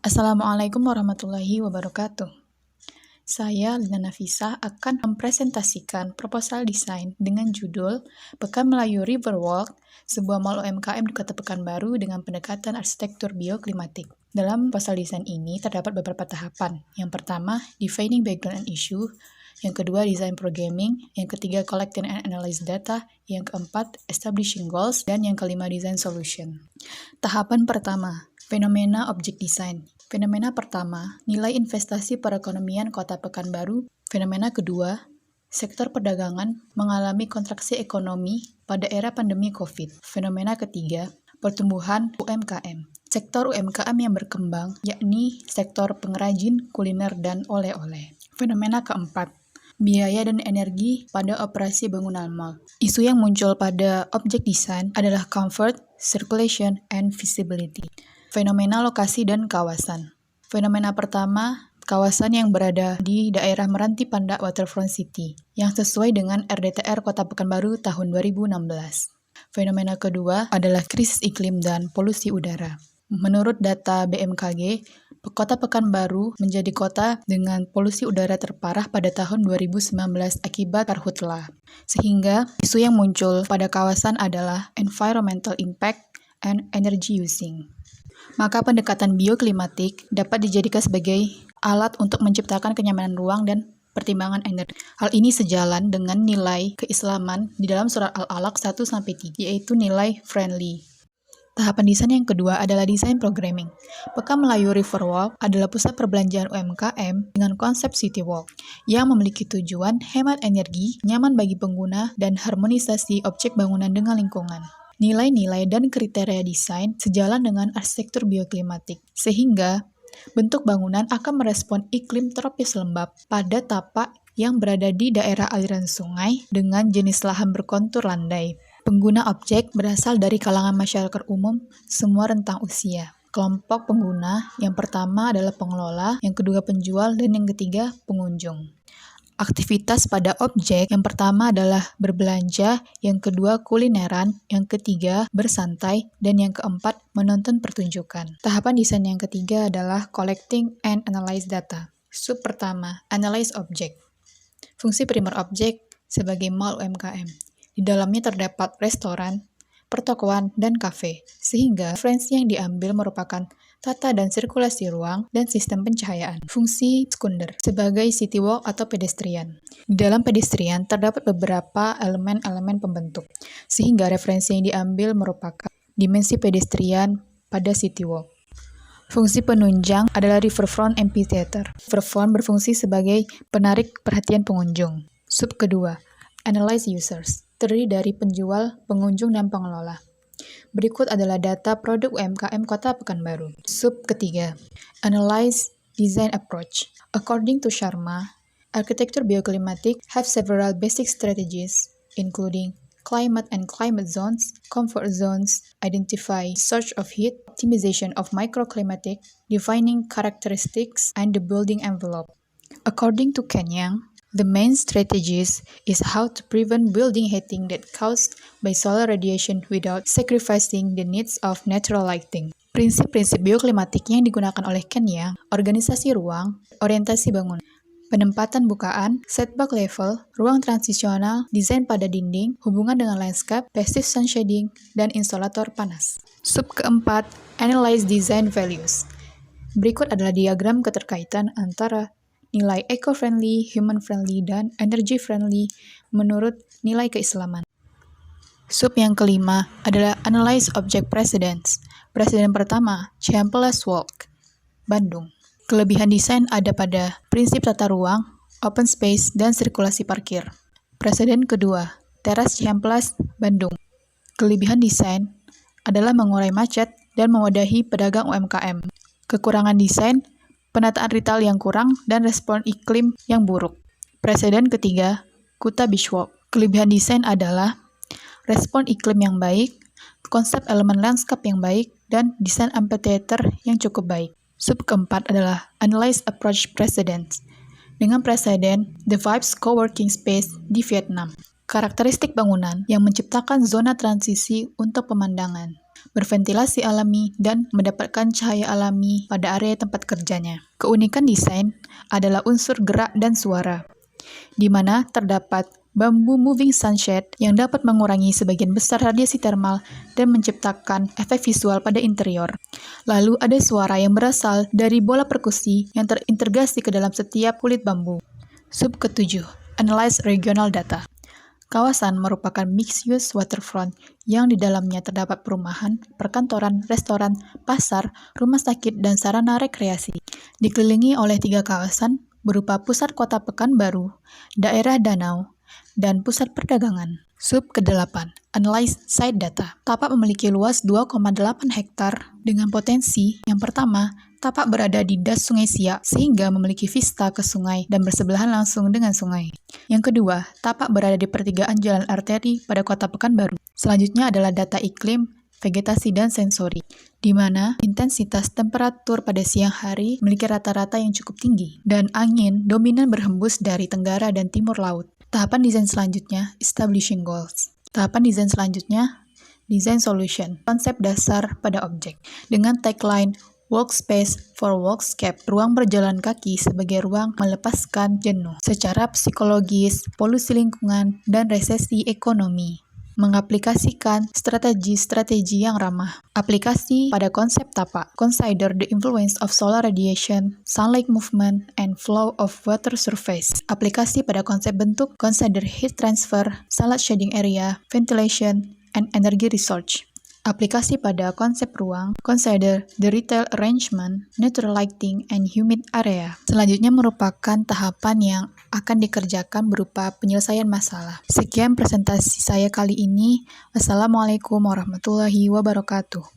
Assalamualaikum warahmatullahi wabarakatuh. Saya, Lina Nafisa, akan mempresentasikan proposal desain dengan judul Pekan Melayu Riverwalk, sebuah mall UMKM di Kota Pekanbaru dengan pendekatan arsitektur bioklimatik. Dalam proposal desain ini terdapat beberapa tahapan. Yang pertama, defining background and issue. Yang kedua, design programming. Yang ketiga, collecting and analyze data. Yang keempat, establishing goals. Dan yang kelima, design solution. Tahapan pertama, fenomena objek desain. Fenomena pertama, nilai investasi perekonomian Kota Pekanbaru. Fenomena kedua, sektor perdagangan mengalami kontraksi ekonomi pada era pandemi COVID. Fenomena ketiga, pertumbuhan UMKM. Sektor UMKM yang berkembang, yakni sektor pengrajin, kuliner, dan oleh-oleh. Fenomena keempat, biaya dan energi pada operasi bangunan mall. Isu yang muncul pada objek desain adalah comfort, circulation, and visibility. Fenomena lokasi dan kawasan. Fenomena pertama, kawasan yang berada di daerah Meranti Pandak Waterfront City, yang sesuai dengan RDTR Kota Pekanbaru tahun 2016. Fenomena kedua adalah krisis iklim dan polusi udara. Menurut data BMKG, Kota Pekanbaru menjadi kota dengan polusi udara terparah pada tahun 2019 akibat karhutla. Sehingga isu yang muncul pada kawasan adalah environmental impact and energy using. Maka pendekatan bioklimatik dapat dijadikan sebagai alat untuk menciptakan kenyamanan ruang dan pertimbangan energi. Hal ini sejalan dengan nilai keislaman di dalam surat Al-Alaq 1-3, yaitu nilai friendly. Tahapan desain yang kedua adalah desain programming. Pekan Melayu Riverwalk adalah pusat perbelanjaan UMKM dengan konsep City Walk yang memiliki tujuan hemat energi, nyaman bagi pengguna, dan harmonisasi objek bangunan dengan lingkungan. Nilai-nilai dan kriteria desain sejalan dengan arsitektur bioklimatik, sehingga bentuk bangunan akan merespon iklim tropis lembab pada tapak yang berada di daerah aliran sungai dengan jenis lahan berkontur landai. Pengguna objek berasal dari kalangan masyarakat umum, semua rentang usia. Kelompok pengguna yang pertama adalah pengelola, yang kedua penjual, dan yang ketiga pengunjung. Aktivitas pada objek yang pertama adalah berbelanja, yang kedua kulineran, yang ketiga bersantai, dan yang keempat menonton pertunjukan. Tahapan desain yang ketiga adalah collecting and analyze data. Sub pertama, analyze object. Fungsi primer objek sebagai mall UMKM. Di dalamnya terdapat restoran, pertokoan, dan kafe, sehingga referensi yang diambil merupakan tata dan sirkulasi ruang, dan sistem pencahayaan. Fungsi sekunder sebagai city walk atau pedestrian. Di dalam pedestrian terdapat beberapa elemen-elemen pembentuk, sehingga referensi yang diambil merupakan dimensi pedestrian pada city walk. Fungsi penunjang adalah riverfront amphitheater. Riverfront berfungsi sebagai penarik perhatian pengunjung. Sub kedua, analyze users, terdiri dari penjual, pengunjung, dan pengelola. Berikut adalah data produk UMKM Kota Pekanbaru. Sub ketiga, analyze design approach. According to Sharma, architecture bioclimatic have several basic strategies, including climate and climate zones, comfort zones, identify source of heat, optimization of microclimatic, defining characteristics, and the building envelope. According to Kenyang, the main strategies is how to prevent building heating that caused by solar radiation without sacrificing the needs of natural lighting. Prinsip-prinsip bioklimatik yang digunakan oleh Kenyang, organisasi ruang, orientasi bangunan, penempatan bukaan, setback level, ruang transisional, desain pada dinding, hubungan dengan landscape, passive sun shading, dan insolator panas. Sub keempat, analyze design values. Berikut adalah diagram keterkaitan antara nilai eco-friendly, human-friendly, dan energy-friendly menurut nilai keislaman. Sub yang kelima adalah analyze object precedents. Presiden pertama, Cihampelas Walk, Bandung. Kelebihan desain ada pada prinsip tata ruang, open space, dan sirkulasi parkir. Presiden kedua, Teras Cihampelas, Bandung. Kelebihan desain adalah mengurai macet dan mewadahi pedagang UMKM. Kekurangan desain, penataan retail yang kurang, dan respon iklim yang buruk. Presiden ketiga, Kuta Beach Walk. Kelebihan desain adalah respon iklim yang baik, konsep elemen landscape yang baik, dan desain amphitheater yang cukup baik. Sub keempat adalah Analyze Approach Precedents. Dengan presiden The Vibes Coworking Space di Vietnam. Karakteristik bangunan yang menciptakan zona transisi untuk pemandangan. berventilasi alami, dan mendapatkan cahaya alami pada area tempat kerjanya. Keunikan desain adalah unsur gerak dan suara, di mana terdapat bambu moving sunshade yang dapat mengurangi sebagian besar radiasi termal dan menciptakan efek visual pada interior. Lalu ada suara yang berasal dari bola perkusi yang terintegrasi ke dalam setiap kulit bambu. Sub ke-7, Analyze Regional Data. Kawasan merupakan mixed-use waterfront yang di dalamnya terdapat perumahan, perkantoran, restoran, pasar, rumah sakit, dan sarana rekreasi. Dikelilingi oleh 3 kawasan berupa pusat kota Pekanbaru, daerah danau, dan pusat perdagangan. Sub ke-8, Analyze Site Data. Tapak memiliki luas 2,8 hektar dengan potensi yang pertama, tapak berada di das Sungai Siak sehingga memiliki vista ke sungai dan bersebelahan langsung dengan sungai. Yang kedua, tapak berada di pertigaan jalan arteri pada kota Pekanbaru. Selanjutnya adalah data iklim, vegetasi, dan sensori, di mana intensitas temperatur pada siang hari memiliki rata-rata yang cukup tinggi, dan angin dominan berhembus dari tenggara dan timur laut. Tahapan desain selanjutnya, Establishing Goals. Tahapan desain selanjutnya, Design Solution, konsep dasar pada objek, dengan tagline Workspace for Workscape, ruang berjalan kaki sebagai ruang melepaskan jenuh secara psikologis, polusi lingkungan, dan resesi ekonomi. Mengaplikasikan strategi-strategi yang ramah. Aplikasi pada konsep tapak. Consider the influence of solar radiation, sunlight movement, and flow of water surface. Aplikasi pada konsep bentuk. Consider heat transfer, sunlight shading area, ventilation, and energy research. Aplikasi pada konsep ruang, consider the retail arrangement, natural lighting, and humid area. Selanjutnya merupakan tahapan yang akan dikerjakan berupa penyelesaian masalah. Sekian presentasi saya kali ini. Wassalamualaikum warahmatullahi wabarakatuh.